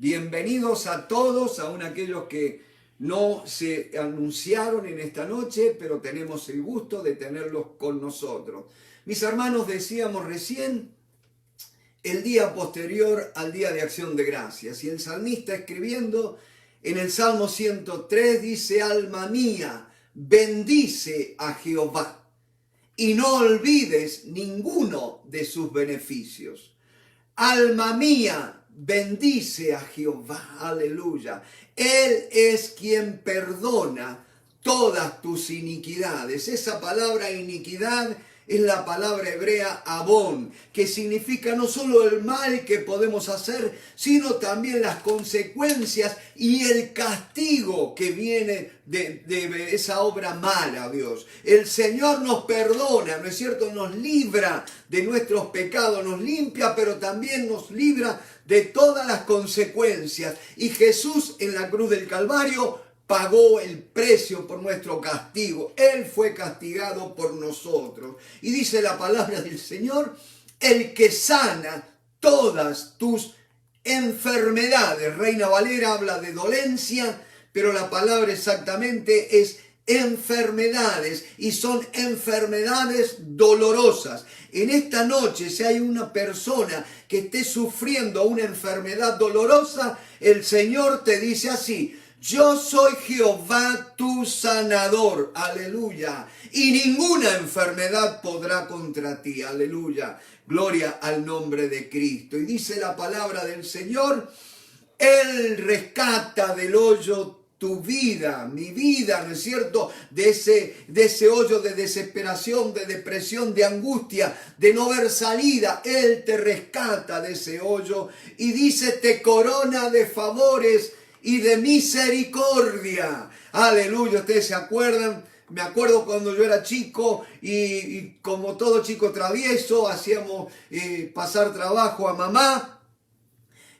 Bienvenidos a todos, aún aquellos que no se anunciaron en esta noche, pero tenemos el gusto de tenerlos con nosotros. Mis hermanos, decíamos recién el día posterior al Día de Acción de Gracias, y el salmista escribiendo en el Salmo 103 dice: alma mía, bendice a Jehová y no olvides ninguno de sus beneficios. Alma mía, bendice a Jehová, aleluya. Él es quien perdona todas tus iniquidades. Esa palabra iniquidad es la palabra hebrea abón, que significa no solo el mal que podemos hacer, sino también las consecuencias y el castigo que viene de esa obra mala, Dios. El Señor nos perdona, ¿no es cierto? Nos libra de nuestros pecados, nos limpia, pero también nos libra de todas las consecuencias. Y Jesús en la cruz del Calvario pagó el precio por nuestro castigo. Él fue castigado por nosotros. Y dice la palabra del Señor: el que sana todas tus enfermedades. Reina Valera habla de dolencia, pero la palabra exactamente es enfermedades, y son enfermedades dolorosas. En esta noche, si hay una persona que esté sufriendo una enfermedad dolorosa, el Señor te dice así: yo soy Jehová tu sanador, aleluya, y ninguna enfermedad podrá contra ti, aleluya, gloria al nombre de Cristo. Y dice la palabra del Señor: Él rescata del hoyo tu vida, mi vida, ¿no es cierto? De ese hoyo de desesperación, de depresión, de angustia, de no ver salida. Él te rescata de ese hoyo y dice: te corona de favores y de misericordia. Aleluya. Ustedes se acuerdan, me acuerdo cuando yo era chico y como todo chico travieso hacíamos pasar trabajo a mamá,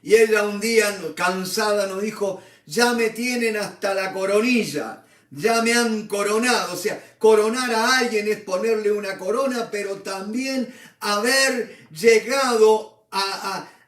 y ella un día cansada nos dijo: ya me tienen hasta la coronilla, ya me han coronado. O sea, coronar a alguien es ponerle una corona, pero también haber llegado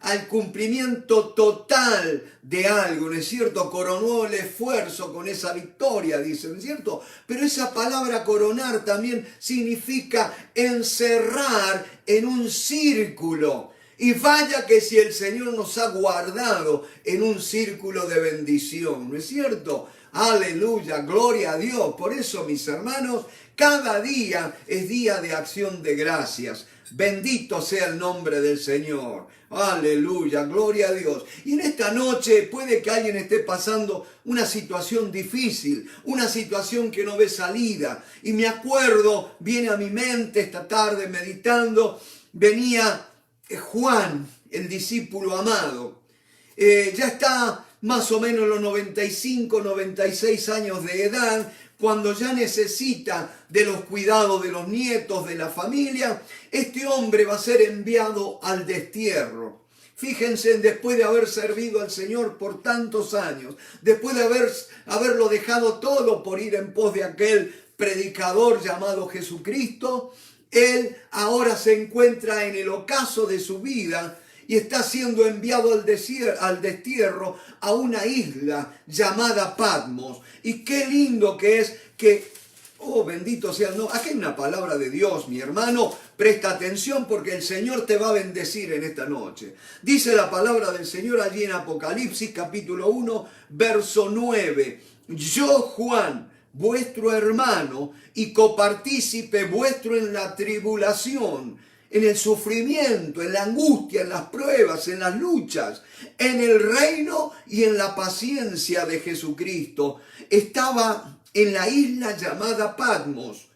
al cumplimiento total de algo, ¿no es cierto? Coronó el esfuerzo con esa victoria, dicen, ¿no es cierto? Pero esa palabra coronar también significa encerrar en un círculo. Y vaya que si el Señor nos ha guardado en un círculo de bendición, ¿no es cierto? Aleluya, gloria a Dios. Por eso, mis hermanos, cada día es día de acción de gracias. Bendito sea el nombre del Señor. Aleluya, gloria a Dios. Y en esta noche puede que alguien esté pasando una situación difícil, una situación que no ve salida. Y me acuerdo, viene a mi mente esta tarde meditando, venía Juan, el discípulo amado. Ya está más o menos en los 95, 96 años de edad, cuando ya necesita de los cuidados de los nietos, de la familia. Este hombre va a ser enviado al destierro. Fíjense, después de haber servido al Señor por tantos años, después de haberlo dejado todo por ir en pos de aquel predicador llamado Jesucristo, él ahora se encuentra en el ocaso de su vida y está siendo enviado al destierro, a una isla llamada Patmos. Y qué lindo que es que, oh bendito sea, no, aquí hay una palabra de Dios, mi hermano, presta atención porque el Señor te va a bendecir en esta noche. Dice la palabra del Señor allí en Apocalipsis capítulo 1, verso 9. Yo, Juan, vuestro hermano y copartícipe vuestro en la tribulación, en el sufrimiento, en la angustia, en las pruebas, en las luchas, en el reino y en la paciencia de Jesucristo. Estaba en la isla llamada Patmos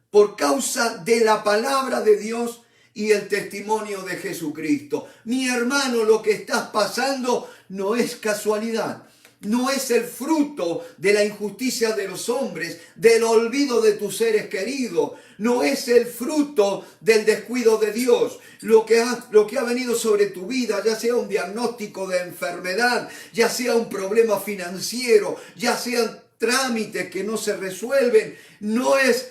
por causa de la palabra de Dios y el testimonio de Jesucristo. Mi hermano, lo que estás pasando no es casualidad. No es el fruto de la injusticia de los hombres, del olvido de tus seres queridos. No es el fruto del descuido de Dios. Lo que ha venido sobre tu vida, ya sea un diagnóstico de enfermedad, ya sea un problema financiero, ya sean trámites que no se resuelven, no es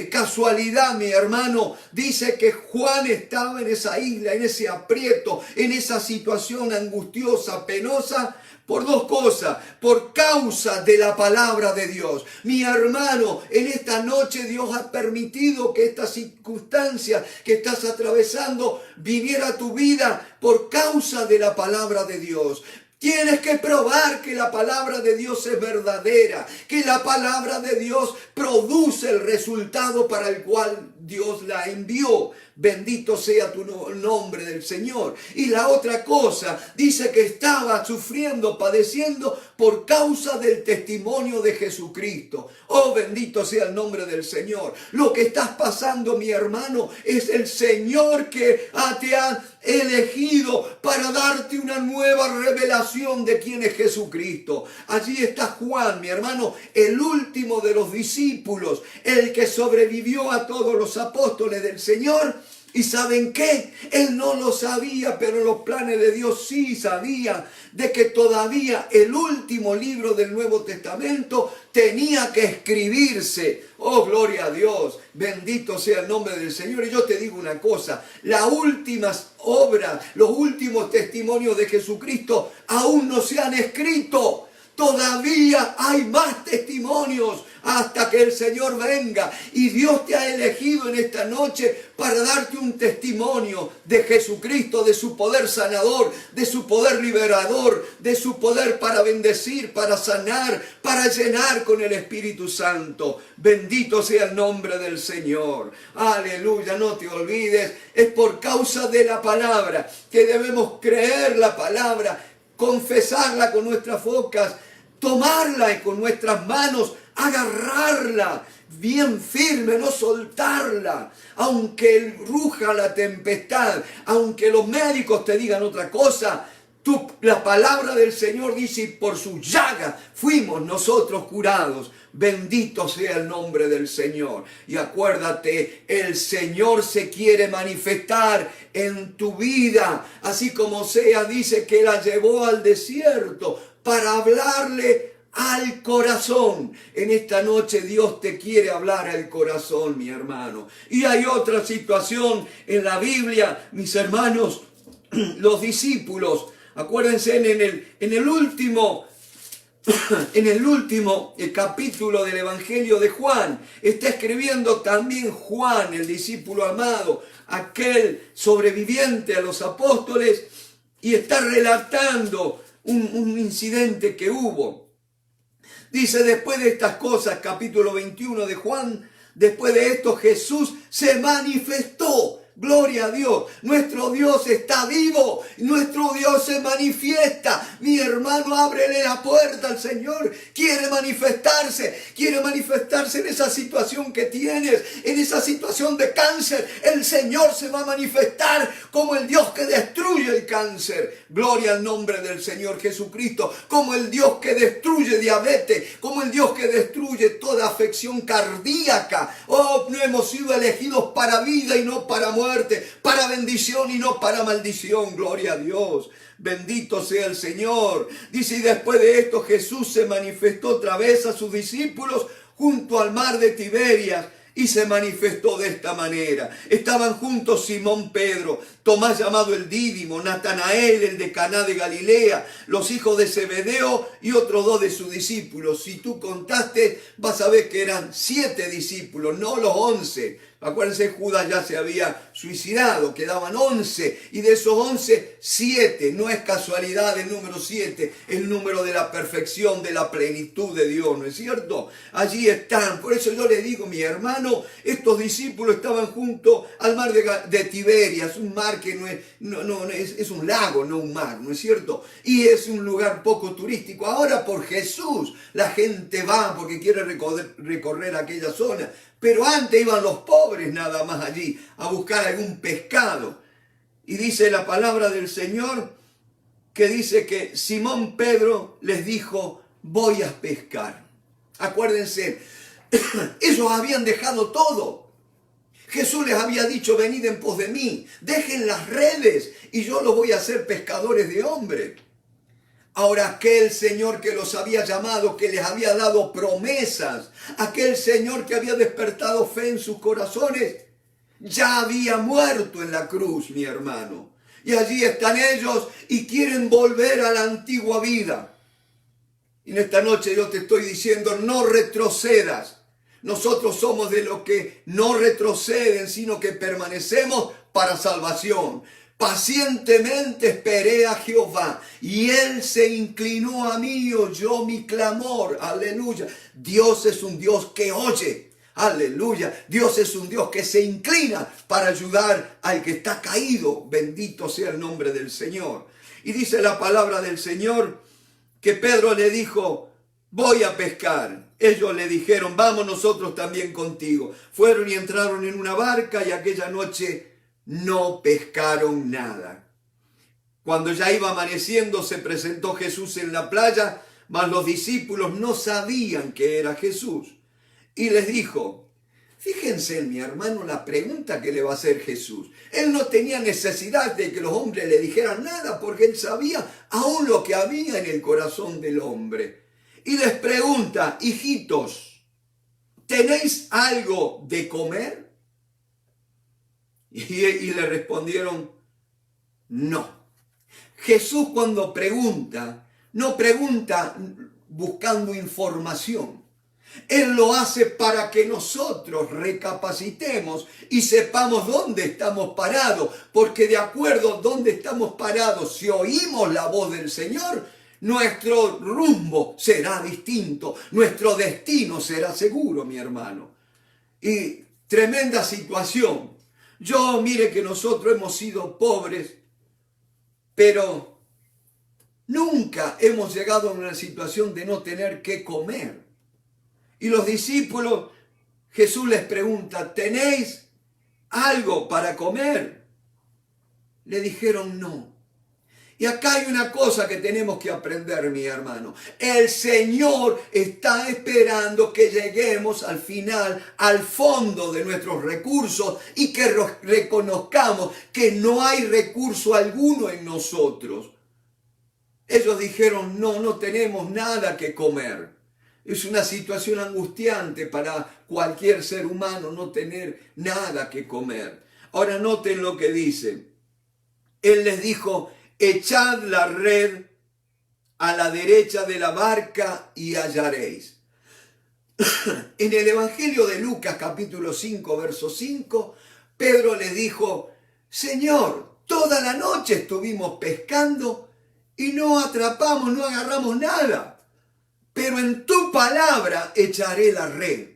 casualidad, mi hermano. Dice que Juan estaba en esa isla, en ese aprieto, en esa situación angustiosa, penosa, por dos cosas: por causa de la palabra de Dios. Mi hermano, en esta noche Dios ha permitido que esta circunstancia que estás atravesando viniera a tu vida por causa de la palabra de Dios. Tienes que probar que la palabra de Dios es verdadera, que la palabra de Dios produce el resultado para el cual Dios la envió. Bendito sea tu nombre del Señor. Y la otra cosa, dice que estaba sufriendo, padeciendo por causa del testimonio de Jesucristo. Oh, bendito sea el nombre del Señor. Lo que estás pasando, mi hermano, es el Señor que te ha elegido para darte una nueva revelación de quién es Jesucristo. Allí está Juan, mi hermano, el último de los discípulos, el que sobrevivió a todos los apóstoles del Señor. ¿Y saben qué? Él no lo sabía, pero los planes de Dios sí sabía de que todavía el último libro del Nuevo Testamento tenía que escribirse. Oh, gloria a Dios, bendito sea el nombre del Señor. Y yo te digo una cosa: las últimas obras, los últimos testimonios de Jesucristo aún no se han escrito. Todavía hay más testimonios hasta que el Señor venga. Y Dios te ha elegido en esta noche para darte un testimonio de Jesucristo, de su poder sanador, de su poder liberador, de su poder para bendecir, para sanar, para llenar con el Espíritu Santo. Bendito sea el nombre del Señor. Aleluya, no te olvides. Es por causa de la palabra que debemos creer la palabra, confesarla con nuestras bocas, tomarla con nuestras manos, agarrarla bien firme, no soltarla, aunque ruja la tempestad, aunque los médicos te digan otra cosa. La palabra del Señor dice: y por su llaga fuimos nosotros curados. Bendito sea el nombre del Señor. Y acuérdate, el Señor se quiere manifestar en tu vida, así como Oseas dice que la llevó al desierto para hablarle al corazón. En esta noche Dios te quiere hablar al corazón, mi hermano. Y hay otra situación en la Biblia, mis hermanos, los discípulos. Acuérdense, en el último capítulo del Evangelio de Juan, está escribiendo también Juan, el discípulo amado, aquel sobreviviente a los apóstoles, y está relatando un incidente que hubo. Dice: después de estas cosas, capítulo 21 de Juan, después de esto Jesús se manifestó. Gloria a Dios, nuestro Dios está vivo, nuestro Dios se manifiesta. Mi hermano, ábrele la puerta al Señor. Quiere manifestarse en esa situación que tienes, en esa situación de cáncer. El Señor se va a manifestar como el Dios que destruye el cáncer. Gloria al nombre del Señor Jesucristo, como el Dios que destruye diabetes, como el Dios que destruye toda afección cardíaca. Oh, no hemos sido elegidos para vida y no para muerte, para bendición y no para maldición. Gloria a Dios. Bendito sea el Señor. Dice: y después de esto Jesús se manifestó otra vez a sus discípulos junto al mar de Tiberias. Y se manifestó de esta manera. Estaban juntos Simón Pedro, Tomás llamado el Dídimo, Natanael, el de Caná de Galilea, los hijos de Zebedeo y otros 2 de sus discípulos. Si tú contaste, vas a ver que eran 7 discípulos, no los 11. Acuérdense, Judas ya se había suicidado, quedaban 11, y de esos 11, 7. No es casualidad el número 7, el número de la perfección, de la plenitud de Dios, ¿no es cierto? Allí están. Por eso yo les digo, mi hermano, estos discípulos estaban junto al mar de Tiberias, un mar que es un lago, no un mar, ¿no es cierto? Y es un lugar poco turístico. Ahora por Jesús la gente va porque quiere recorrer aquella zona. Pero antes iban los pobres nada más allí a buscar algún pescado. Y dice la palabra del Señor que dice que Simón Pedro les dijo: voy a pescar. Acuérdense, ellos habían dejado todo. Jesús les había dicho: venid en pos de mí, dejen las redes y yo los voy a hacer pescadores de hombres. Ahora aquel Señor que los había llamado, que les había dado promesas, aquel Señor que había despertado fe en sus corazones, ya había muerto en la cruz, mi hermano. Y allí están ellos y quieren volver a la antigua vida. Y en esta noche yo te estoy diciendo, no retrocedas. Nosotros somos de los que no retroceden, sino que permanecemos para salvación. Pacientemente esperé a Jehová y Él se inclinó a mí y oyó mi clamor. Aleluya. Dios es un Dios que oye. Aleluya. Dios es un Dios que se inclina para ayudar al que está caído. Bendito sea el nombre del Señor. Y dice la palabra del Señor que Pedro le dijo, voy a pescar. Ellos le dijeron, vamos nosotros también contigo. Fueron y entraron en una barca y aquella noche no pescaron nada. Cuando ya iba amaneciendo se presentó Jesús en la playa, mas los discípulos no sabían que era Jesús. Y les dijo, fíjense en mi hermano la pregunta que le va a hacer Jesús. Él no tenía necesidad de que los hombres le dijeran nada porque él sabía aún lo que había en el corazón del hombre. Y les pregunta, hijitos, ¿tenéis algo de comer? Y le respondieron, no. Jesús cuando pregunta, no pregunta buscando información. Él lo hace para que nosotros recapacitemos y sepamos dónde estamos parados. Porque de acuerdo a dónde estamos parados, si oímos la voz del Señor, nuestro rumbo será distinto. Nuestro destino será seguro, mi hermano. Y tremenda situación. Mire que nosotros hemos sido pobres, pero nunca hemos llegado a una situación de no tener que comer. Y los discípulos, Jesús les pregunta, ¿tenéis algo para comer? Le dijeron no. Y acá hay una cosa que tenemos que aprender, mi hermano. El Señor está esperando que lleguemos al final, al fondo de nuestros recursos y que reconozcamos que no hay recurso alguno en nosotros. Ellos dijeron, no tenemos nada que comer. Es una situación angustiante para cualquier ser humano no tener nada que comer. Ahora noten lo que dice. Él les dijo, echad la red a la derecha de la barca y hallaréis. En el Evangelio de Lucas capítulo 5, verso 5, Pedro le dijo, Señor, toda la noche estuvimos pescando y no atrapamos, no agarramos nada. Pero en tu palabra echaré la red.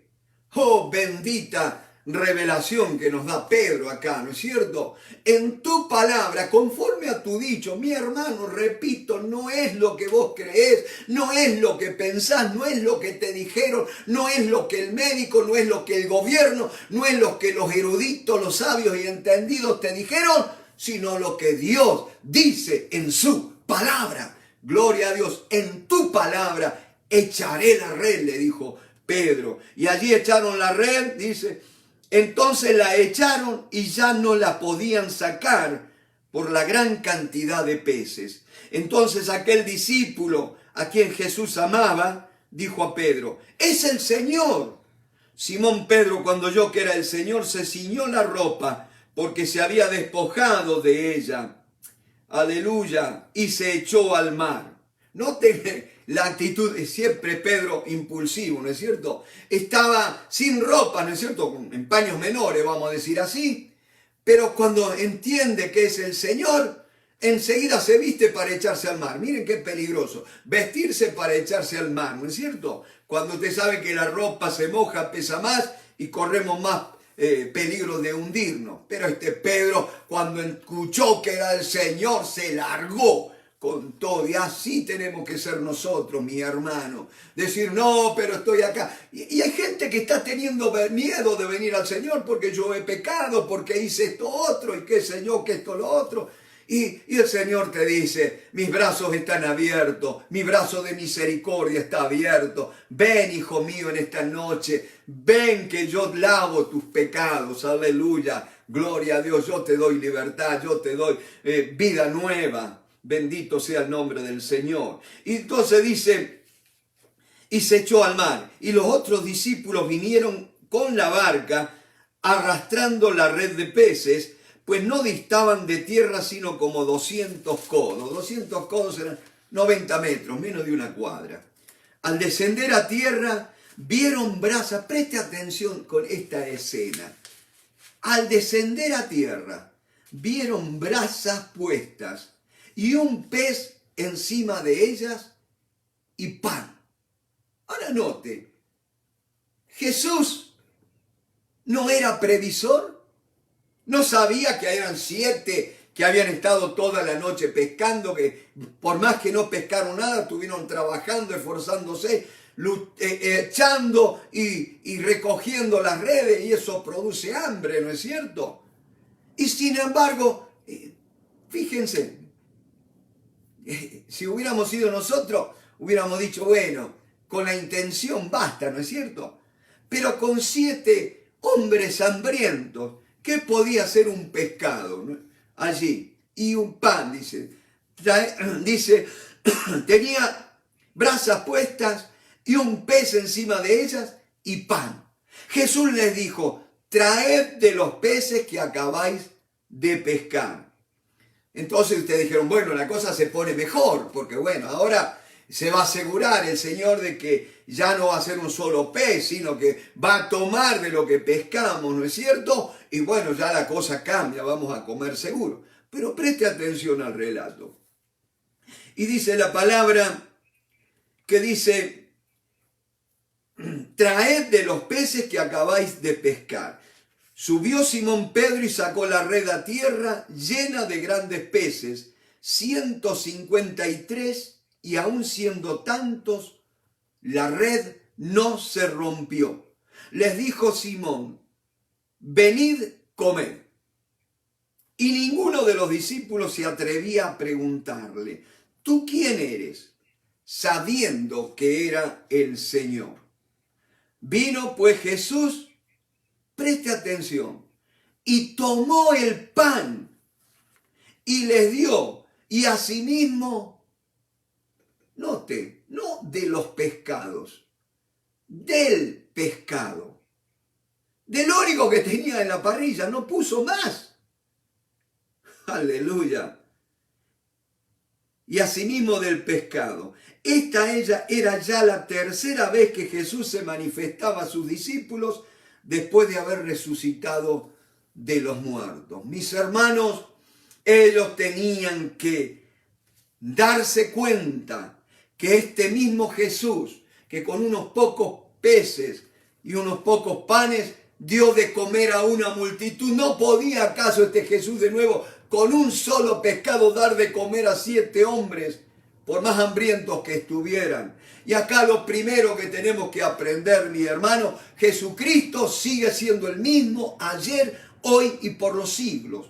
Oh, bendita revelación que nos da Pedro acá, ¿no es cierto? En tu palabra, conforme a tu dicho, mi hermano, repito, no es lo que vos creés, no es lo que pensás, no es lo que te dijeron, no es lo que el médico, no es lo que el gobierno, no es lo que los eruditos, los sabios y entendidos te dijeron, sino lo que Dios dice en su palabra. Gloria a Dios, en tu palabra echaré la red, le dijo Pedro. Y allí echaron la red, dice. Entonces la echaron y ya no la podían sacar por la gran cantidad de peces. Entonces aquel discípulo a quien Jesús amaba, dijo a Pedro, es el Señor. Simón Pedro, cuando oyó que era el Señor, se ciñó la ropa porque se había despojado de ella. Aleluya. Y se echó al mar. Noten la actitud de siempre Pedro impulsivo, ¿no es cierto? Estaba sin ropa, ¿no es cierto? En paños menores, vamos a decir así. Pero cuando entiende que es el Señor, enseguida se viste para echarse al mar. Miren qué peligroso. Vestirse para echarse al mar, ¿no es cierto? Cuando usted sabe que la ropa se moja, pesa más y corremos más peligro de hundirnos. Pero este Pedro, cuando escuchó que era el Señor, se largó con todo. Y así tenemos que ser nosotros, mi hermano. Decir, no, pero estoy acá. Y hay gente que está teniendo miedo de venir al Señor porque yo he pecado, porque hice esto otro y qué sé yo, que esto lo otro. Y el Señor te dice, mis brazos están abiertos, mi brazo de misericordia está abierto. Ven, hijo mío, en esta noche. Ven que yo lavo tus pecados. Aleluya. Gloria a Dios. Yo te doy libertad, yo te doy vida nueva. Bendito sea el nombre del Señor. Y entonces dice, y se echó al mar. Y los otros discípulos vinieron con la barca, arrastrando la red de peces, pues no distaban de tierra sino como 200 codos. 200 codos eran 90 metros, menos de una cuadra. Al descender a tierra, vieron brasas. Preste atención con esta escena. Al descender a tierra, vieron brasas puestas y un pez encima de ellas y pan. Ahora note, Jesús no era previsor, no sabía que eran 7 que habían estado toda la noche pescando, que por más que no pescaron nada, estuvieron trabajando, esforzándose, echando y recogiendo las redes, y eso produce hambre, ¿no es cierto? Y sin embargo, fíjense, si hubiéramos sido nosotros, hubiéramos dicho, bueno, con la intención basta, ¿no es cierto? Pero con 7 hombres hambrientos, ¿qué podía ser un pescado, ¿no? Allí? Y un pan, dice, tenía brasas puestas y un pez encima de ellas y pan. Jesús les dijo, traed de los peces que acabáis de pescar. Entonces ustedes dijeron, bueno, la cosa se pone mejor, porque bueno, ahora se va a asegurar el Señor de que ya no va a ser un solo pez, sino que va a tomar de lo que pescamos, ¿no es cierto? Y bueno, ya la cosa cambia, vamos a comer seguro. Pero preste atención al relato. Y dice la palabra que dice, traed de los peces que acabáis de pescar. Subió Simón Pedro y sacó la red a tierra llena de grandes peces, 153, y aun siendo tantos, la red no se rompió. Les dijo Simón, venid, comed. Y ninguno de los discípulos se atrevía a preguntarle, ¿tú quién eres? Sabiendo que era el Señor. Vino pues Jesús, preste atención, y tomó el pan y les dio, y asimismo, note, no de los pescados, del pescado. De lo único que tenía en la parrilla, no puso más. Aleluya. Y asimismo del pescado. Esta era ya la tercera vez que Jesús se manifestaba a sus discípulos después de haber resucitado de los muertos. Mis hermanos, ellos tenían que darse cuenta que este mismo Jesús, que con unos pocos peces y unos pocos panes dio de comer a una multitud, ¿no podía acaso este Jesús de nuevo con un solo pescado dar de comer a 7 hombres, por más hambrientos que estuvieran? Y acá lo primero que tenemos que aprender, mi hermano, Jesucristo sigue siendo el mismo ayer, hoy y por los siglos.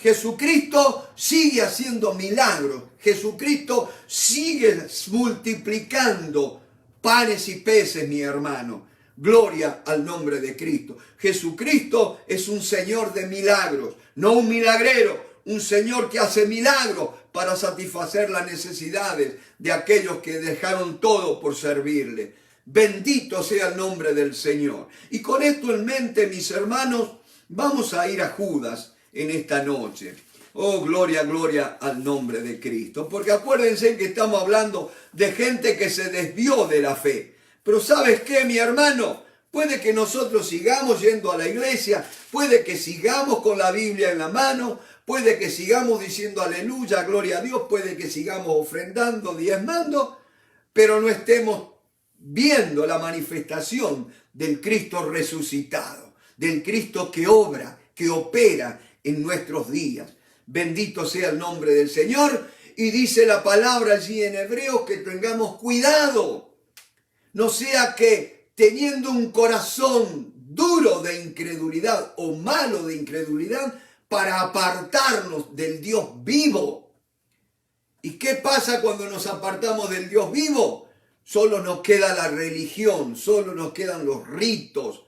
Jesucristo sigue haciendo milagros. Jesucristo sigue multiplicando panes y peces, mi hermano. Gloria al nombre de Cristo. Jesucristo es un Señor de milagros, no un milagrero, un Señor que hace milagros para satisfacer las necesidades de aquellos que dejaron todo por servirle. Bendito sea el nombre del Señor. Y con esto en mente, mis hermanos, vamos a ir a Judas en esta noche. Oh, gloria, gloria al nombre de Cristo. Porque acuérdense que estamos hablando de gente que se desvió de la fe. Pero ¿sabes qué, mi hermano? Puede que nosotros sigamos yendo a la iglesia, puede que sigamos con la Biblia en la mano, puede que sigamos diciendo aleluya, gloria a Dios, puede que sigamos ofrendando, diezmando, pero no estemos viendo la manifestación del Cristo resucitado, del Cristo que obra, que opera en nuestros días. Bendito sea el nombre del Señor. Y dice la palabra allí en Hebreos que tengamos cuidado, no sea que teniendo un corazón duro de incredulidad o malo de incredulidad para apartarnos del Dios vivo. ¿Y qué pasa cuando nos apartamos del Dios vivo? Solo nos queda la religión, solo nos quedan los ritos,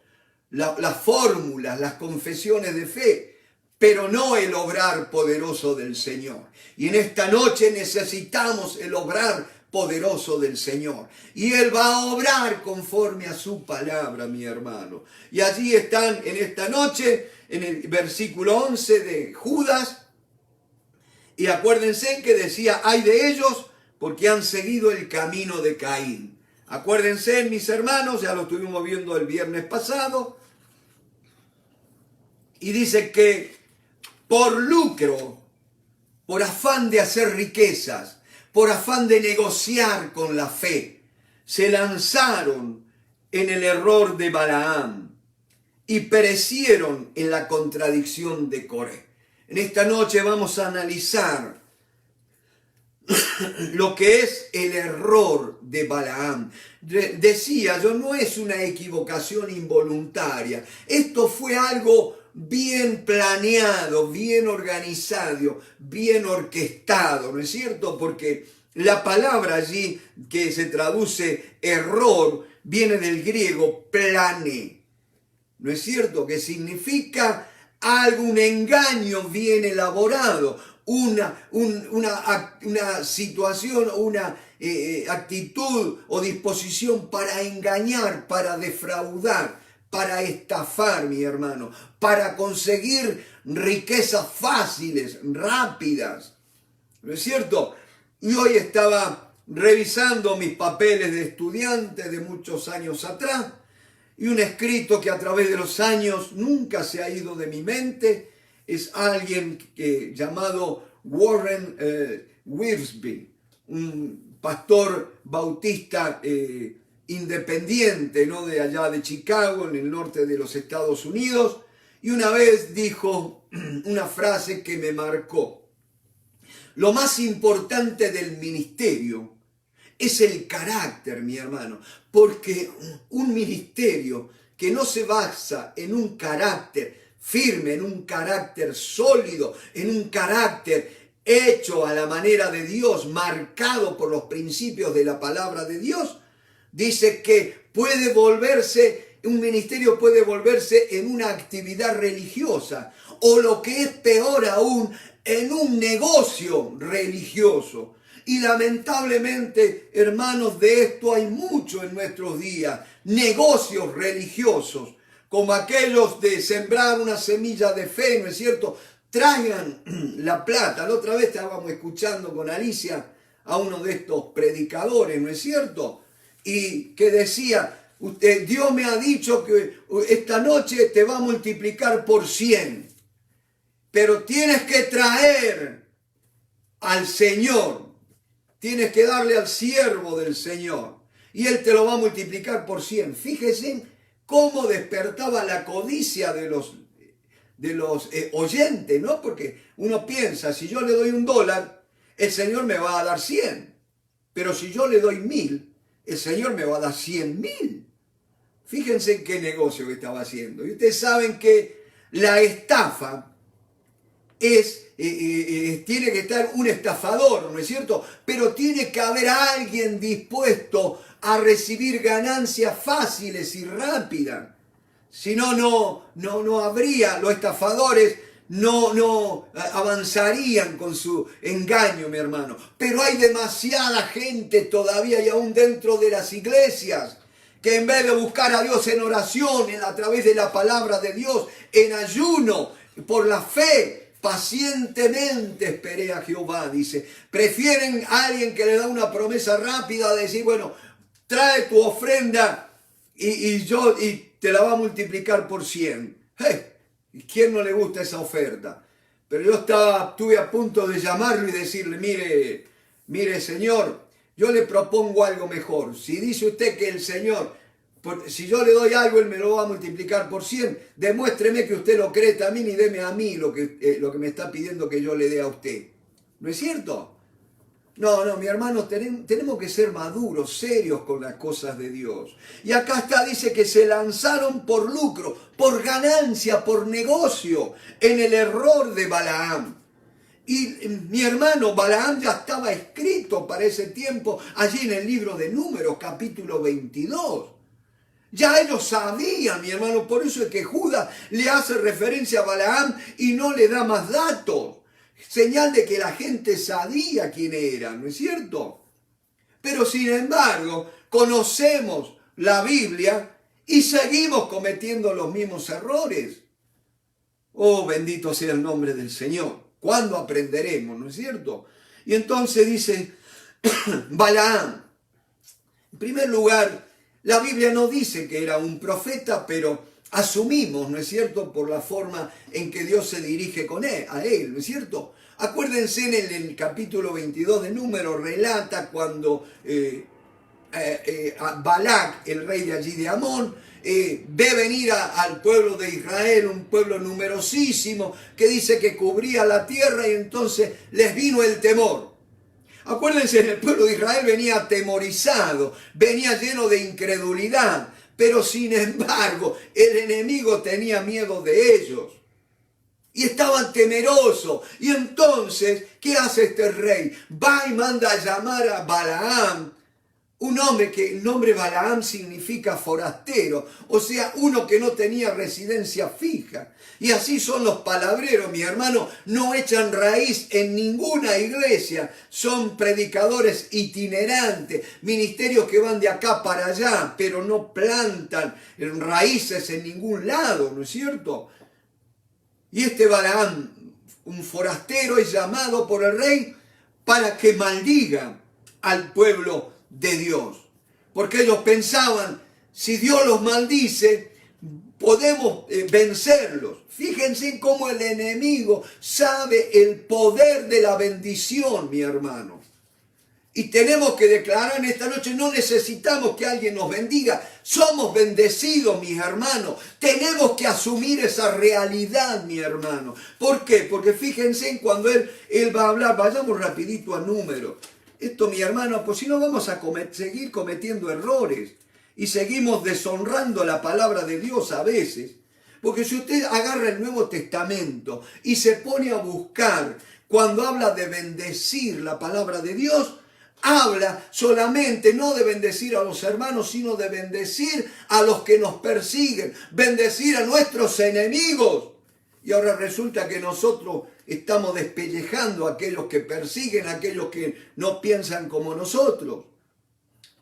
las fórmulas, las confesiones de fe. pero no el obrar poderoso del Señor. Y en esta noche necesitamos el obrar poderoso del Señor. Y Él va a obrar conforme a su palabra, mi hermano. Y allí están en esta noche, en el versículo 11 de Judas. Y acuérdense que decía, ay de ellos, porque han seguido el camino de Caín. Acuérdense, mis hermanos, ya lo estuvimos viendo el viernes pasado. Y dice que por lucro, por afán de hacer riquezas, por afán de negociar con la fe, se lanzaron en el error de Balaam y perecieron en la contradicción de Coré. En esta noche vamos a analizar lo que es el error de Balaam. Decía yo, no es una equivocación involuntaria. Esto fue algo bien planeado, bien organizado, bien orquestado, ¿no es cierto? Porque la palabra allí que se traduce error viene del griego plane, ¿no es cierto? Que significa algún engaño bien elaborado, una situación, una actitud o disposición para engañar, para defraudar, para estafar, mi hermano, para conseguir riquezas fáciles, rápidas, ¿no es cierto? Y hoy estaba revisando mis papeles de estudiante de muchos años atrás, y un escrito que a través de los años nunca se ha ido de mi mente, es alguien llamado Warren Wiersbe, un pastor bautista independiente, ¿no? De allá de Chicago, en el norte de los Estados Unidos, y una vez dijo una frase que me marcó. Lo más importante del ministerio es el carácter, mi hermano, porque un ministerio que no se basa en un carácter firme, en un carácter sólido, en un carácter hecho a la manera de Dios, marcado por los principios de la palabra de Dios, dice que un ministerio puede volverse en una actividad religiosa, o lo que es peor aún, en un negocio religioso. Y lamentablemente, hermanos, de esto hay mucho en nuestros días, negocios religiosos, como aquellos de sembrar una semilla de fe, ¿no es cierto? Traigan la plata. La otra vez estábamos escuchando con Alicia a uno de estos predicadores, ¿no es cierto? Y que decía, Dios me ha dicho que esta noche te va a multiplicar por 100, pero tienes que traer al Señor, tienes que darle al siervo del Señor, y Él te lo va a multiplicar por 100. Fíjese cómo despertaba la codicia de los oyentes, ¿no? Porque uno piensa, si yo le doy $1, el Señor me va a dar 100. Pero si yo le doy 1000, el Señor me va a dar 100.000. Fíjense qué negocio que estaba haciendo. Y ustedes saben que la estafa tiene que estar un estafador, ¿no es cierto? Pero tiene que haber alguien dispuesto a recibir ganancias fáciles y rápidas. Si no, no habría, los estafadores no avanzarían con su engaño, mi hermano. Pero hay demasiada gente todavía y aún dentro de las iglesias que en vez de buscar a Dios en oración, a través de la palabra de Dios, en ayuno, por la fe, pacientemente esperé a Jehová, dice. Prefieren a alguien que le da una promesa rápida de decir, bueno, trae tu ofrenda y te la va a multiplicar por 100. ¡Hey! ¿Quién no le gusta esa oferta? Pero yo estuve a punto de llamarlo y decirle, mire Señor, yo le propongo algo mejor. Si dice usted que el Señor, si yo le doy algo, Él me lo va a multiplicar por 100, demuéstreme que usted lo cree también y deme a mí lo que me está pidiendo que yo le dé a usted. ¿No es cierto? No, mi hermano, tenemos que ser maduros, serios con las cosas de Dios. Y acá dice que se lanzaron por lucro, por ganancia, por negocio, en el error de Balaam. Y mi hermano, Balaam ya estaba escrito para ese tiempo, allí en el libro de Números, capítulo 22. Ya ellos sabían, mi hermano, por eso es que Judas le hace referencia a Balaam y no le da más datos. Señal de que la gente sabía quién era, ¿no es cierto? Pero sin embargo, conocemos la Biblia y seguimos cometiendo los mismos errores. Oh, bendito sea el nombre del Señor. ¿Cuándo aprenderemos, no es cierto? Y entonces dice Balaam. En primer lugar, la Biblia no dice que era un profeta, pero asumimos, ¿no es cierto?, por la forma en que Dios se dirige a él, ¿no es cierto? Acuérdense en el capítulo 22 de Números, relata cuando Balac, el rey de allí de Amón, ve venir al pueblo de Israel, un pueblo numerosísimo, que dice que cubría la tierra y entonces les vino el temor. Acuérdense, el pueblo de Israel venía atemorizado, venía lleno de incredulidad, pero sin embargo el enemigo tenía miedo de ellos. Y estaban temerosos. Y entonces, ¿qué hace este rey? Va y manda a llamar a Balaam, un hombre que el nombre Balaam significa forastero, o sea, uno que no tenía residencia fija. Y así son los palabreros, mi hermano, no echan raíz en ninguna iglesia, son predicadores itinerantes, ministerios que van de acá para allá, pero no plantan raíces en ningún lado, ¿no es cierto? Y este Balaam, un forastero, es llamado por el rey para que maldiga al pueblo de Dios. Porque ellos pensaban, si Dios los maldice, podemos vencerlos. Fíjense cómo el enemigo sabe el poder de la bendición, mi hermano. Y tenemos que declarar en esta noche, no necesitamos que alguien nos bendiga. Somos bendecidos, mis hermanos. Tenemos que asumir esa realidad, mi hermano. ¿Por qué? Porque fíjense en cuando él va a hablar, vayamos rapidito a Números. Esto, mi hermano, pues si no vamos a seguir cometiendo errores. Y seguimos deshonrando la palabra de Dios a veces. Porque si usted agarra el Nuevo Testamento y se pone a buscar cuando habla de bendecir la palabra de Dios, habla solamente no de bendecir a los hermanos, sino de bendecir a los que nos persiguen, bendecir a nuestros enemigos. Y ahora resulta que nosotros estamos despellejando a aquellos que persiguen, a aquellos que no piensan como nosotros.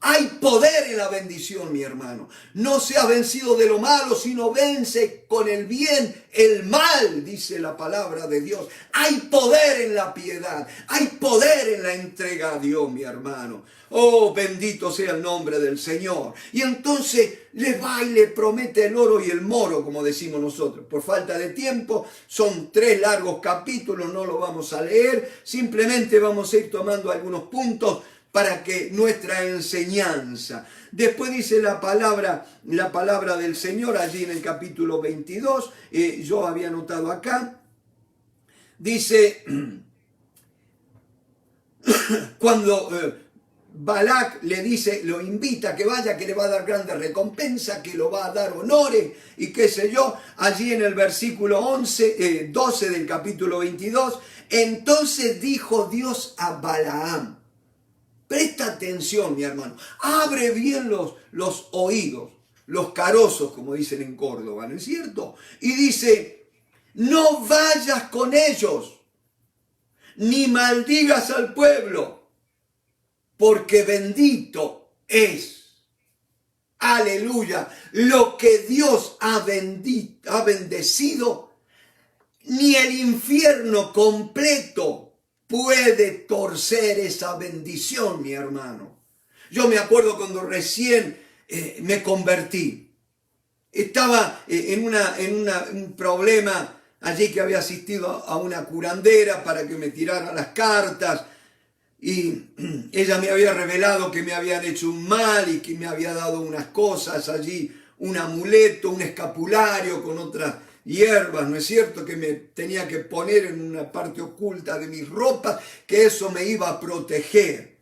Hay poder en la bendición, mi hermano. No seas vencido de lo malo, sino vence con el bien el mal, dice la palabra de Dios. Hay poder en la piedad. Hay poder en la entrega a Dios, mi hermano. Oh, bendito sea el nombre del Señor. Y entonces le va y le promete el oro y el moro, como decimos nosotros. Por falta de tiempo, son 3 largos capítulos, no lo vamos a leer. Simplemente vamos a ir tomando algunos puntos para que nuestra enseñanza. Después dice la palabra del Señor allí en el capítulo 22, yo había anotado acá, dice, cuando Balac le dice, lo invita que vaya, que le va a dar grandes recompensas, que lo va a dar honores y qué sé yo, allí en el versículo 12 del capítulo 22, entonces dijo Dios a Balaam, presta atención, mi hermano. Abre bien los oídos, los carozos, como dicen en Córdoba, ¿no es cierto? Y dice, no vayas con ellos, ni maldigas al pueblo, porque bendito es, aleluya, lo que Dios ha bendecido, ni el infierno completo puede torcer esa bendición, mi hermano. Yo me acuerdo cuando recién me convertí. Estaba en un problema allí que había asistido a una curandera para que me tirara las cartas. Y ella me había revelado que me habían hecho un mal y que me había dado unas cosas allí, un amuleto, un escapulario con otras hierbas, ¿no es cierto?, que me tenía que poner en una parte oculta de mis ropas, que eso me iba a proteger.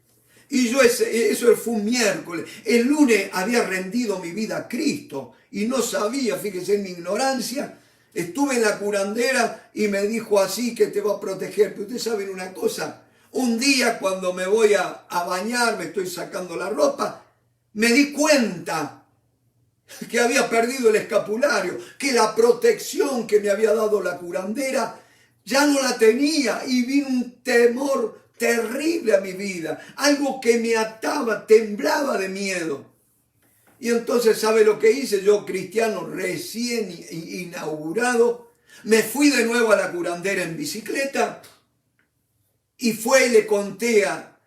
Y yo eso fue un miércoles. El lunes había rendido mi vida a Cristo y no sabía, fíjese en mi ignorancia, estuve en la curandera y me dijo así que te va a proteger. Pero ustedes saben una cosa, un día cuando me voy a bañar, me estoy sacando la ropa, me di cuenta que había perdido el escapulario, que la protección que me había dado la curandera ya no la tenía, y vino un temor terrible a mi vida, algo que me ataba, temblaba de miedo. Y entonces, ¿sabe lo que hice? Yo, cristiano recién inaugurado, me fui de nuevo a la curandera en bicicleta y fue y le conté a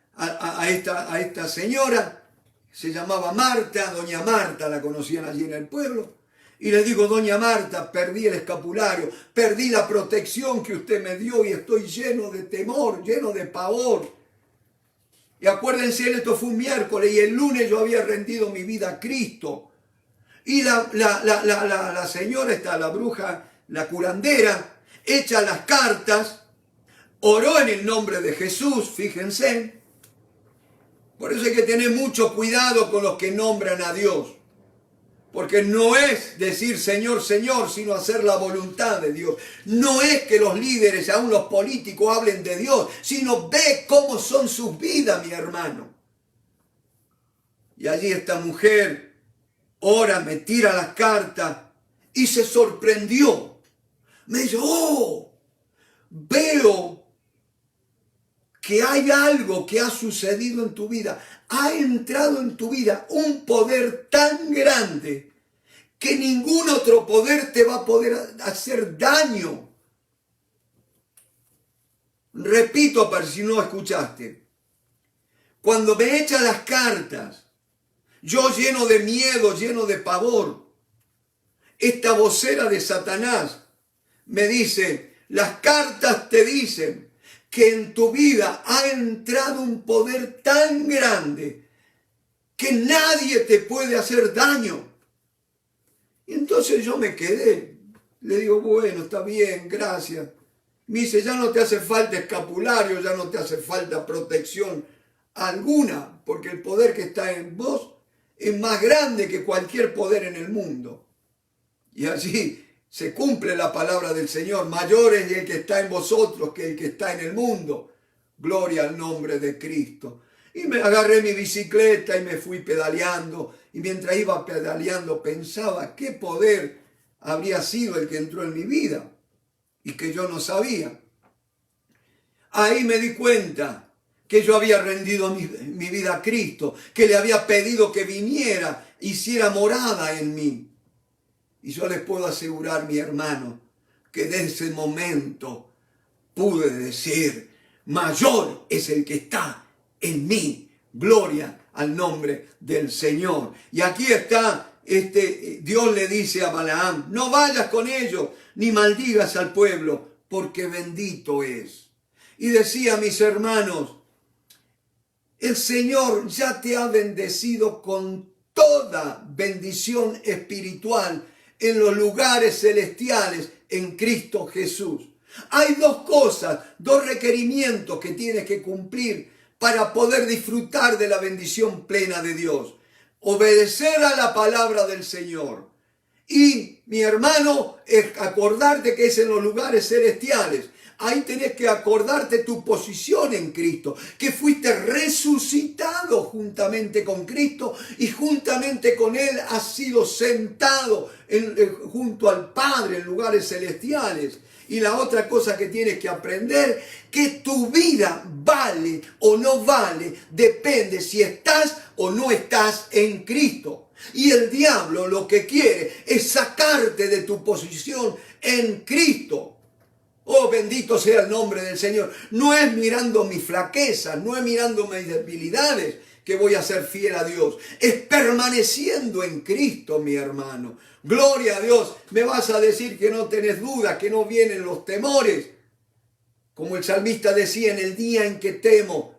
esta señora, se llamaba Marta, doña Marta, la conocían allí en el pueblo, y le digo: doña Marta, perdí el escapulario, perdí la protección que usted me dio y estoy lleno de temor, lleno de pavor. Y acuérdense, esto fue un miércoles y el lunes yo había rendido mi vida a Cristo. Y la señora, la bruja, la curandera, echa las cartas, oró en el nombre de Jesús, fíjense. Por eso hay que tener mucho cuidado con los que nombran a Dios. Porque no es decir Señor, Señor, sino hacer la voluntad de Dios. No es que los líderes, aún los políticos, hablen de Dios, sino ve cómo son sus vidas, mi hermano. Y allí esta mujer ora, me tira las cartas y se sorprendió. Me dijo: oh, veo que hay algo que ha sucedido en tu vida. Ha entrado en tu vida un poder tan grande que ningún otro poder te va a poder hacer daño. Repito, para si no escuchaste. Cuando me echa las cartas, yo lleno de miedo, lleno de pavor, esta vocera de Satanás me dice: las cartas te dicen que en tu vida ha entrado un poder tan grande que nadie te puede hacer daño. Y entonces yo me quedé. Le digo: bueno, está bien, gracias. Me dice: ya no te hace falta escapulario, ya no te hace falta protección alguna, porque el poder que está en vos es más grande que cualquier poder en el mundo. Y allí se cumple la palabra del Señor: mayor es el que está en vosotros que el que está en el mundo. Gloria al nombre de Cristo. Y me agarré mi bicicleta y me fui pedaleando. Y mientras iba pedaleando pensaba qué poder habría sido el que entró en mi vida y que yo no sabía. Ahí me di cuenta que yo había rendido mi vida a Cristo, que le había pedido que viniera, hiciera morada en mí. Y yo les puedo asegurar, mi hermano, que desde ese momento pude decir: mayor es el que está en mí. Gloria al nombre del Señor. Y aquí está, Dios le dice a Balaam: no vayas con ellos, ni maldigas al pueblo, porque bendito es. Y decía, mis hermanos, el Señor ya te ha bendecido con toda bendición espiritual en los lugares celestiales en Cristo Jesús. Hay dos cosas, dos requerimientos que tienes que cumplir para poder disfrutar de la bendición plena de Dios. Obedecer a la palabra del Señor. Y, mi hermano, es acordarte que es en los lugares celestiales. Ahí tenés que acordarte tu posición en Cristo, que fuiste resucitado juntamente con Cristo y juntamente con Él has sido sentado junto al Padre en lugares celestiales. Y la otra cosa que tienes que aprender, que tu vida vale o no vale, depende si estás o no estás en Cristo. Y el diablo lo que quiere es sacarte de tu posición en Cristo. Oh, bendito sea el nombre del Señor. No es mirando mis flaquezas, no es mirando mis debilidades que voy a ser fiel a Dios. Es permaneciendo en Cristo, mi hermano. Gloria a Dios. Me vas a decir que no tenés dudas, que no vienen los temores. Como el salmista decía: en el día en que temo,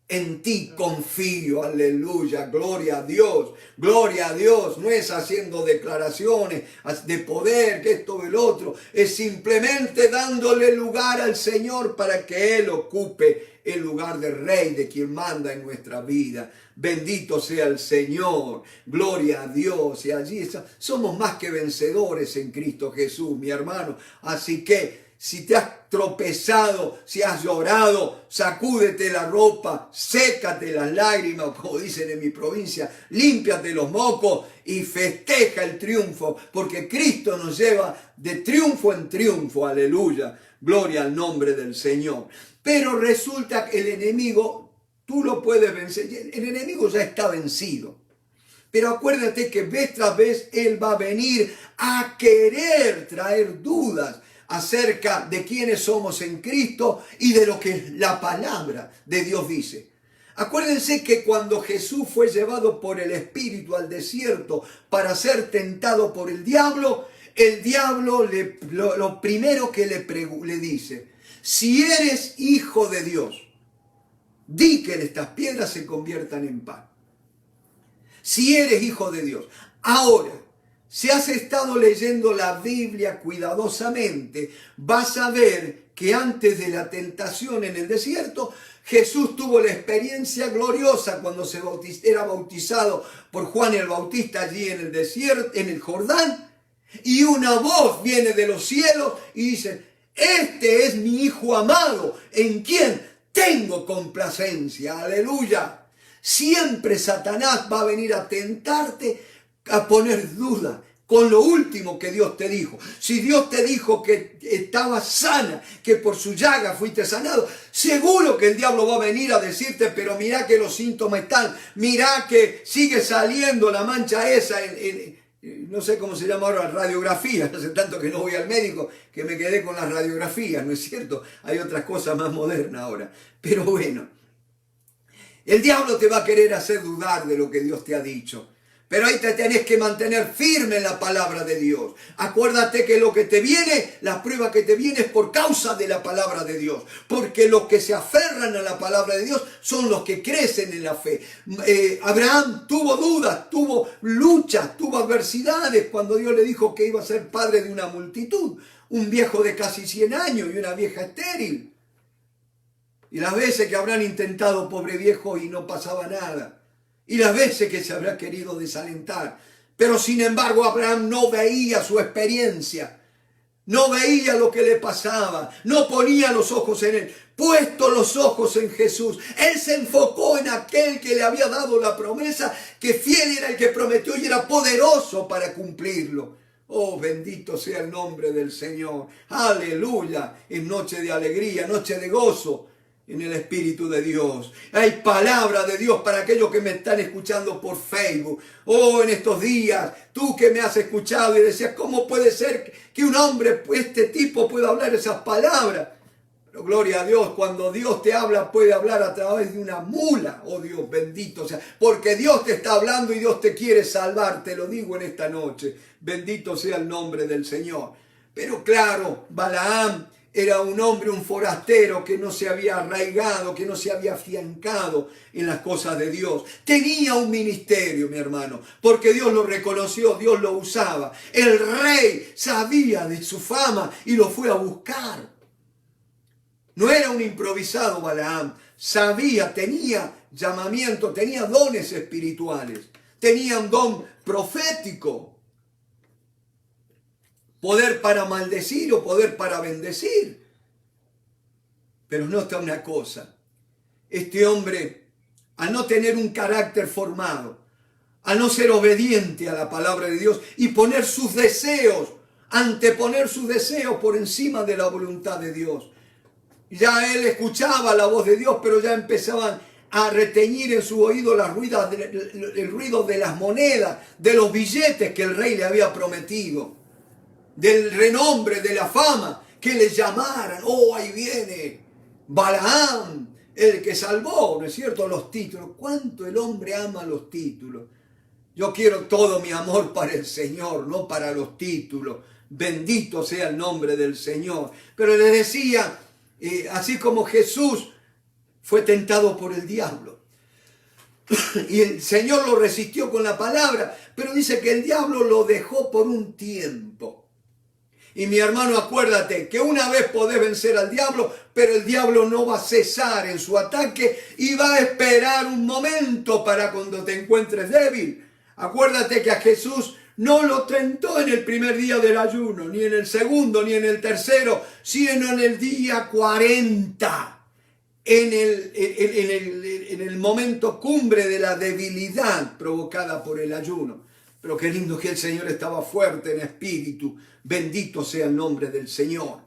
en ti confío. Aleluya. Gloria a Dios. Gloria a Dios. No es haciendo declaraciones de poder, que esto y el otro. Es simplemente dándole lugar al Señor para que Él ocupe el lugar de Rey, de quien manda en nuestra vida. Bendito sea el Señor. Gloria a Dios. Y allí somos más que vencedores en Cristo Jesús, mi hermano. Así que Si te has tropezado, si has llorado, sacúdete la ropa, sécate las lágrimas, como dicen en mi provincia, límpiate los mocos y festeja el triunfo, porque Cristo nos lleva de triunfo en triunfo, aleluya, gloria al nombre del Señor. Pero resulta que el enemigo, tú lo puedes vencer, el enemigo ya está vencido. Pero acuérdate que vez tras vez él va a venir a querer traer dudas acerca de quiénes somos en Cristo y de lo que la palabra de Dios dice. Acuérdense que cuando Jesús fue llevado por el Espíritu al desierto para ser tentado por el diablo lo primero que le dice, si eres hijo de Dios, di que estas piedras se conviertan en pan. Si eres hijo de Dios. Ahora, si has estado leyendo la Biblia cuidadosamente, vas a ver que antes de la tentación en el desierto, Jesús tuvo la experiencia gloriosa cuando era bautizado por Juan el Bautista allí en el desierto, en el Jordán, y una voz viene de los cielos y dice, este es mi Hijo amado, en quien tengo complacencia, aleluya. Siempre Satanás va a venir a tentarte, a poner duda con lo último que Dios te dijo. Si Dios te dijo que estabas sana, que por su llaga fuiste sanado, seguro que el diablo va a venir a decirte, pero mirá que los síntomas están, mirá que sigue saliendo la mancha esa no sé cómo se llama ahora, radiografía. Hace tanto que no voy al médico que me quedé con las radiografías, ¿no es cierto? Hay otras cosas más modernas ahora. Pero bueno, el diablo te va a querer hacer dudar de lo que Dios te ha dicho. Pero ahí te tenés que mantener firme en la palabra de Dios. Acuérdate que lo que te viene, la prueba que te viene es por causa de la palabra de Dios. Porque los que se aferran a la palabra de Dios son los que crecen en la fe. Abraham tuvo dudas, tuvo luchas, tuvo adversidades cuando Dios le dijo que iba a ser padre de una multitud. Un viejo de casi 100 años y una vieja estéril. Y las veces que habrán intentado, pobre viejo, y no pasaba nada. Y las veces que se habrá querido desalentar. Pero sin embargo Abraham no veía su experiencia. No veía lo que le pasaba. No ponía los ojos en él. Puesto los ojos en Jesús. Él se enfocó en aquel que le había dado la promesa. Que fiel era el que prometió y era poderoso para cumplirlo. Oh, bendito sea el nombre del Señor. Aleluya. En noche de alegría, noche de gozo. En el Espíritu de Dios. Hay palabra de Dios para aquellos que me están escuchando por Facebook. Oh, en estos días, tú que me has escuchado y decías, ¿cómo puede ser que un hombre, este tipo, pueda hablar esas palabras? Pero gloria a Dios, cuando Dios te habla, puede hablar a través de una mula. Oh Dios, bendito sea. Porque Dios te está hablando y Dios te quiere salvar, te lo digo en esta noche. Bendito sea el nombre del Señor. Pero claro, Balaam era un hombre, un forastero que no se había arraigado, que no se había afiancado en las cosas de Dios. Tenía un ministerio, mi hermano, porque Dios lo reconoció, Dios lo usaba. El rey sabía de su fama y lo fue a buscar. No era un improvisado Balaam, sabía, tenía llamamiento, tenía dones espirituales, tenía un don profético. Poder para maldecir o poder para bendecir. Pero nota una cosa. Este hombre, al no tener un carácter formado, al no ser obediente a la palabra de Dios y poner sus deseos, anteponer sus deseos por encima de la voluntad de Dios. Ya él escuchaba la voz de Dios, pero ya empezaban a reteñir en su oído el ruido de las monedas, de los billetes que el rey le había prometido. Del renombre, de la fama, que le llamaran, oh, ahí viene Balaam, el que salvó, ¿no es cierto?, los títulos. ¿Cuánto el hombre ama los títulos? Yo quiero todo mi amor para el Señor, no para los títulos. Bendito sea el nombre del Señor. Pero les decía, así como Jesús fue tentado por el diablo, y el Señor lo resistió con la palabra, pero dice que el diablo lo dejó por un tiempo. Y mi hermano, acuérdate que una vez podés vencer al diablo, pero el diablo no va a cesar en su ataque y va a esperar un momento para cuando te encuentres débil. Acuérdate que a Jesús no lo tentó en el primer día del ayuno, ni en el segundo, ni en el tercero, sino en el día 40, en el momento cumbre de la debilidad provocada por el ayuno. Pero qué lindo que el Señor estaba fuerte en espíritu. Bendito sea el nombre del Señor.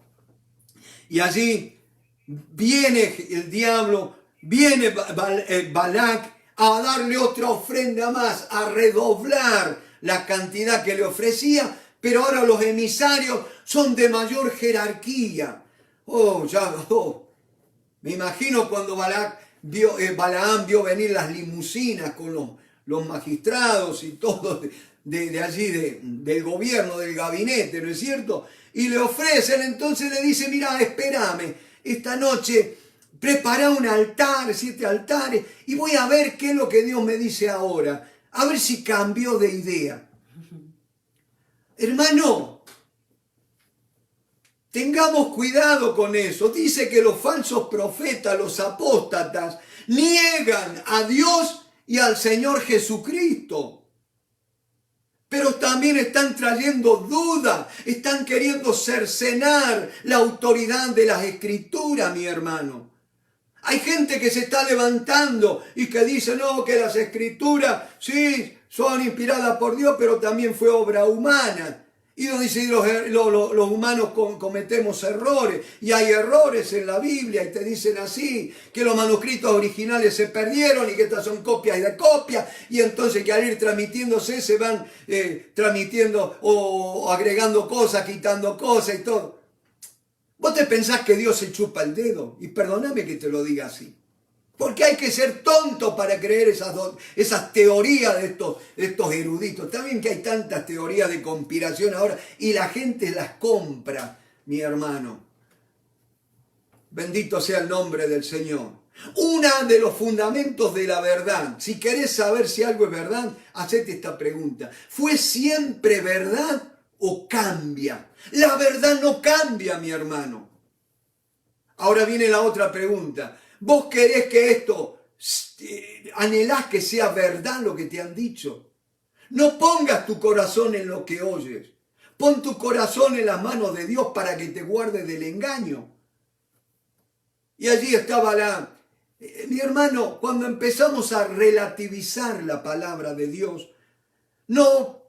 Y allí viene el diablo, viene Balac a darle otra ofrenda más, a redoblar la cantidad que le ofrecía, pero ahora los emisarios son de mayor jerarquía. Me imagino cuando Balaam vio venir las limusinas con los magistrados y todo de allí, del gobierno, del gabinete, ¿no es cierto? Y le ofrecen, entonces le dice, mira, espérame, esta noche prepara un altar, 7 altares, y voy a ver qué es lo que Dios me dice ahora, a ver si cambió de idea. Hermano, tengamos cuidado con eso. Dice que los falsos profetas, los apóstatas, niegan a Dios y al Señor Jesucristo. Pero también están trayendo duda, están queriendo cercenar la autoridad de las Escrituras, mi hermano. Hay gente que se está levantando y que dice, no, que las Escrituras, sí, son inspiradas por Dios, pero también fue obra humana. Y donde dice, los humanos cometemos errores, y hay errores en la Biblia, y te dicen así, que los manuscritos originales se perdieron y que estas son copias de copias, y entonces que al ir transmitiéndose se van transmitiendo o agregando cosas, quitando cosas y todo. ¿Vos te pensás que Dios se chupa el dedo? Y perdóname que te lo diga así. Porque hay que ser tonto para creer esas teorías de estos eruditos. También que hay tantas teorías de conspiración ahora y la gente las compra, mi hermano. Bendito sea el nombre del Señor. Uno de los fundamentos de la verdad, si querés saber si algo es verdad, hacete esta pregunta. ¿Fue siempre verdad o cambia? La verdad no cambia, mi hermano. Ahora viene la otra pregunta. ¿Vos querés que esto, anhelás que sea verdad lo que te han dicho? No pongas tu corazón en lo que oyes. Pon tu corazón en las manos de Dios para que te guarde del engaño. Y allí estaba mi hermano, cuando empezamos a relativizar la palabra de Dios, no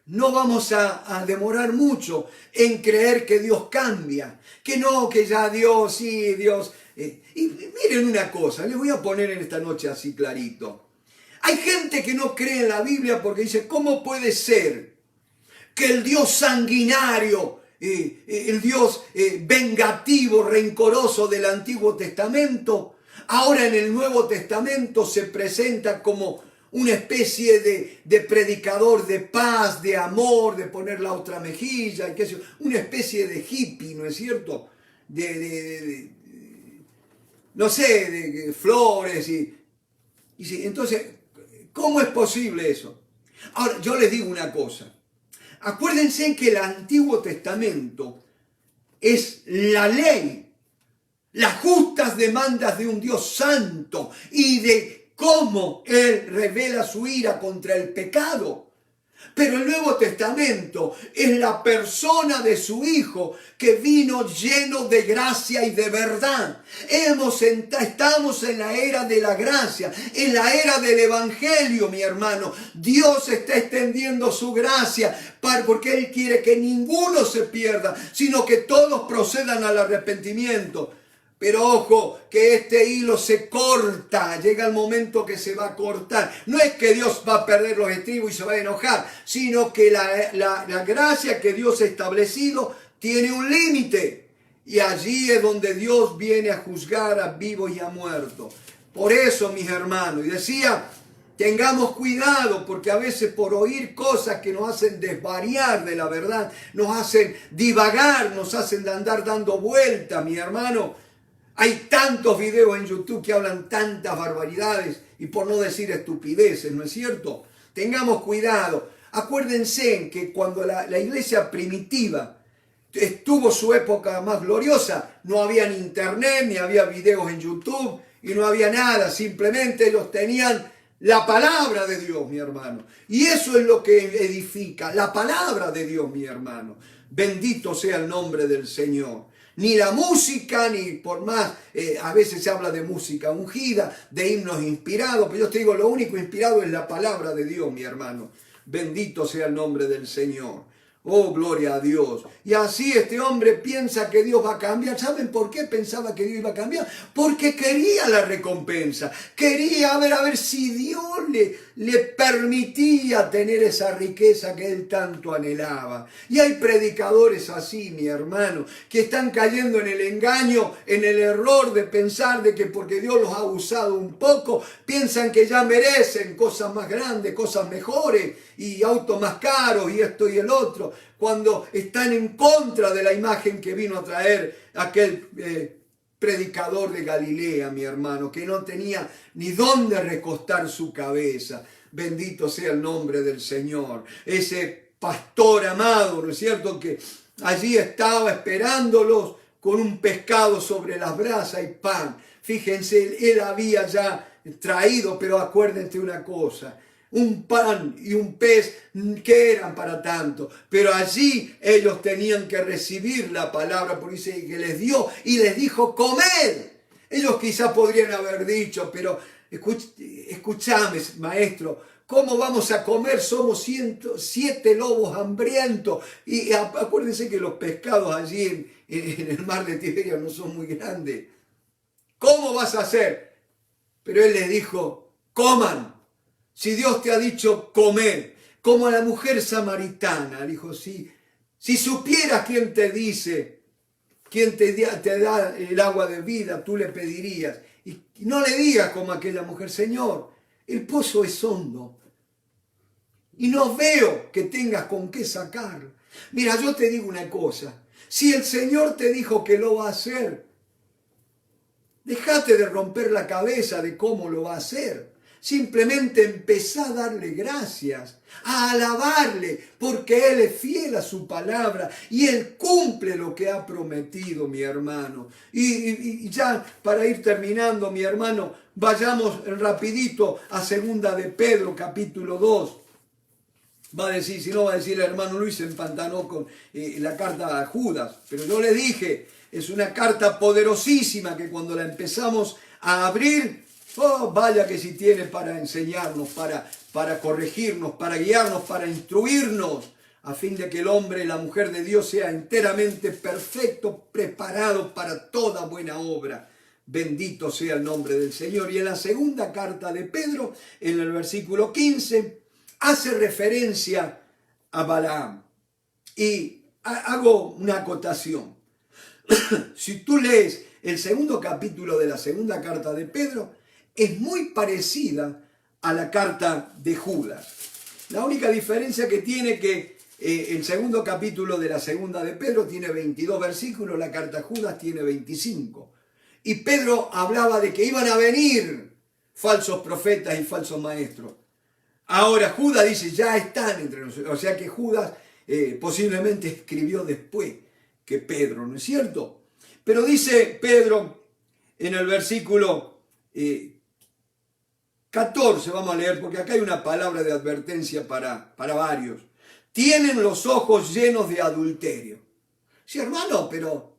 vamos a demorar mucho en creer que Dios cambia. Que no, que ya Dios, sí, Dios... Y miren una cosa, les voy a poner en esta noche así clarito. Hay gente que no cree en la Biblia porque dice, ¿cómo puede ser que el Dios sanguinario, el Dios vengativo, rencoroso del Antiguo Testamento, ahora en el Nuevo Testamento se presenta como una especie de predicador de paz, de amor, de poner la otra mejilla, una especie de hippie, ¿no es cierto? No sé, de flores y sí, entonces, ¿cómo es posible eso? Ahora, yo les digo una cosa. Acuérdense que el Antiguo Testamento es la ley, las justas demandas de un Dios santo y de cómo Él revela su ira contra el pecado. Pero el Nuevo Testamento es la persona de su Hijo que vino lleno de gracia y de verdad. Estamos en la era de la gracia, en la era del Evangelio, mi hermano. Dios está extendiendo su gracia porque Él quiere que ninguno se pierda, sino que todos procedan al arrepentimiento. Pero ojo, que este hilo se corta, llega el momento que se va a cortar. No es que Dios va a perder los estribos y se va a enojar, sino que la gracia que Dios ha establecido tiene un límite. Y allí es donde Dios viene a juzgar a vivos y a muertos. Por eso, mis hermanos, y decía, tengamos cuidado, porque a veces por oír cosas que nos hacen desvariar de la verdad, nos hacen divagar, nos hacen andar dando vueltas, mi hermano. Hay tantos videos en YouTube que hablan tantas barbaridades y por no decir estupideces, ¿no es cierto? Tengamos cuidado. Acuérdense que cuando la iglesia primitiva tuvo su época más gloriosa, no había ni internet, ni había videos en YouTube y no había nada. Simplemente ellos tenían La palabra de Dios, mi hermano. Y eso es lo que edifica, la palabra de Dios, mi hermano. Bendito sea el nombre del Señor. Ni la música, ni por más, a veces se habla de música ungida, de himnos inspirados, pero yo te digo, lo único inspirado es la palabra de Dios, mi hermano. Bendito sea el nombre del Señor. Oh, gloria a Dios. Y así este hombre piensa que Dios va a cambiar. ¿Saben por qué pensaba que Dios iba a cambiar? Porque quería la recompensa. Quería a ver si Dios le permitía tener esa riqueza que él tanto anhelaba. Y hay predicadores así, mi hermano, que están cayendo en el engaño, en el error de pensar de que porque Dios los ha usado un poco, piensan que ya merecen cosas más grandes, cosas mejores y autos más caros y esto y el otro, cuando están en contra de la imagen que vino a traer aquel predicador de Galilea, mi hermano, que no tenía ni dónde recostar su cabeza. Bendito sea el nombre del Señor. Ese pastor amado, ¿no es cierto?, que allí estaba esperándolos con un pescado sobre las brasas y pan. Fíjense, él había ya traído, pero acuérdense una cosa, un pan y un pez que eran para tanto, pero allí ellos tenían que recibir la palabra, porque dice que les dio y les dijo comed. Ellos quizás podrían haber dicho, pero escúchame, maestro, ¿cómo vamos a comer? Somos 107 lobos hambrientos. Y acuérdense que los pescados allí en el mar de Tiberia no son muy grandes. ¿Cómo vas a hacer? Pero él les dijo, coman. Si Dios te ha dicho comer, como a la mujer samaritana, dijo, si supieras quién te dice, quién te da el agua de vida, tú le pedirías. Y no le digas como aquella mujer, Señor, el pozo es hondo y no veo que tengas con qué sacarlo. Mira, yo te digo una cosa, si el Señor te dijo que lo va a hacer, déjate de romper la cabeza de cómo lo va a hacer. Simplemente empezá a darle gracias, a alabarle, porque Él es fiel a su palabra y Él cumple lo que ha prometido, mi hermano. Y ya para ir terminando, mi hermano, vayamos rapidito a 2 de Pedro, capítulo 2. Va a decir, si no va a decir el hermano Luis se empantanó con la carta a Judas, pero yo le dije, es una carta poderosísima que cuando la empezamos a abrir, oh, vaya que si tiene para enseñarnos, para corregirnos, para guiarnos, para instruirnos, a fin de que el hombre y la mujer de Dios sea enteramente perfecto, preparado para toda buena obra. Bendito sea el nombre del Señor. Y en la segunda carta de Pedro, en el versículo 15, hace referencia a Balaam. Y hago una acotación. Si tú lees el segundo capítulo de la segunda carta de Pedro, es muy parecida a la carta de Judas. La única diferencia que tiene que el segundo capítulo de la segunda de Pedro tiene 22 versículos, la carta de Judas tiene 25. Y Pedro hablaba de que iban a venir falsos profetas y falsos maestros. Ahora Judas dice, ya están entre nosotros. O sea que Judas posiblemente escribió después que Pedro, ¿no es cierto? Pero dice Pedro en el versículo 14, vamos a leer, porque acá hay una palabra de advertencia para varios. Tienen los ojos llenos de adulterio. Sí, hermano, pero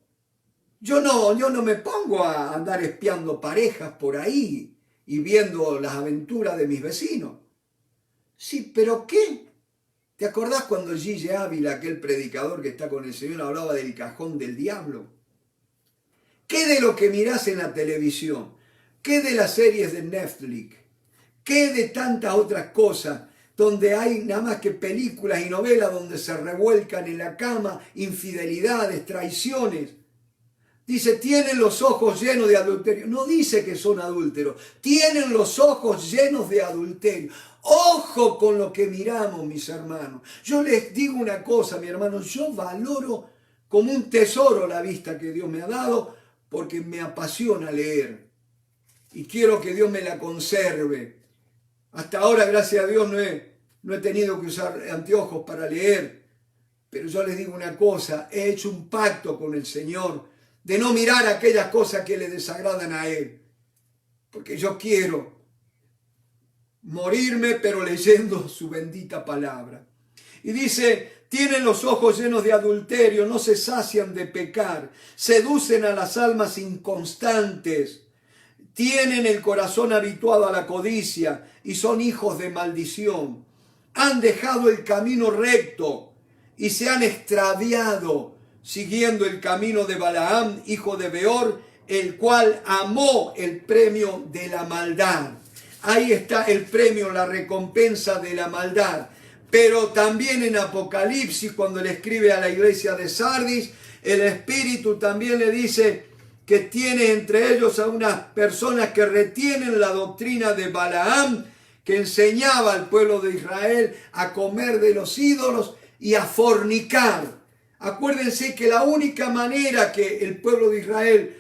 yo no me pongo a andar espiando parejas por ahí y viendo las aventuras de mis vecinos. Sí, pero ¿qué? ¿Te acordás cuando Gille Ávila, aquel predicador que está con el Señor, hablaba del cajón del diablo? ¿Qué de lo que mirás en la televisión? ¿Qué de las series de Netflix? ¿Qué de tantas otras cosas donde hay nada más que películas y novelas donde se revuelcan en la cama infidelidades, traiciones? Dice, tienen los ojos llenos de adulterio. No dice que son adúlteros. Tienen los ojos llenos de adulterio. Ojo con lo que miramos, mis hermanos. Yo les digo una cosa, mi hermano. Yo valoro como un tesoro la vista que Dios me ha dado porque me apasiona leer. Y quiero que Dios me la conserve. Hasta ahora, gracias a Dios, no he tenido que usar anteojos para leer. Pero yo les digo una cosa. He hecho un pacto con el Señor de no mirar aquellas cosas que le desagradan a Él. Porque yo quiero morirme, pero leyendo su bendita palabra. Y dice, tienen los ojos llenos de adulterio, no se sacian de pecar, seducen a las almas inconstantes, tienen el corazón habituado a la codicia y son hijos de maldición. Han dejado el camino recto y se han extraviado, siguiendo el camino de Balaam, hijo de Beor, el cual amó el premio de la maldad. Ahí está el premio, la recompensa de la maldad. Pero también en Apocalipsis, cuando le escribe a la iglesia de Sardis, el Espíritu también le dice que tiene entre ellos a unas personas que retienen la doctrina de Balaam, que enseñaba al pueblo de Israel a comer de los ídolos y a fornicar. Acuérdense que la única manera que el pueblo de Israel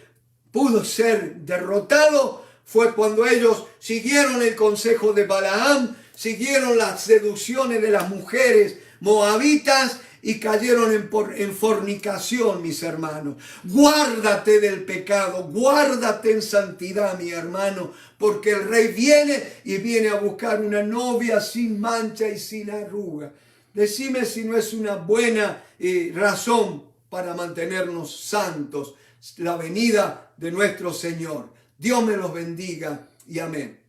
pudo ser derrotado fue cuando ellos siguieron el consejo de Balaam, siguieron las seducciones de las mujeres moabitas y cayeron en fornicación, mis hermanos. Guárdate del pecado, guárdate en santidad, mi hermano, porque el rey viene y viene a buscar una novia sin mancha y sin arruga. Decime si no es una buena razón para mantenernos santos, la venida de nuestro Señor. Dios me los bendiga y amén.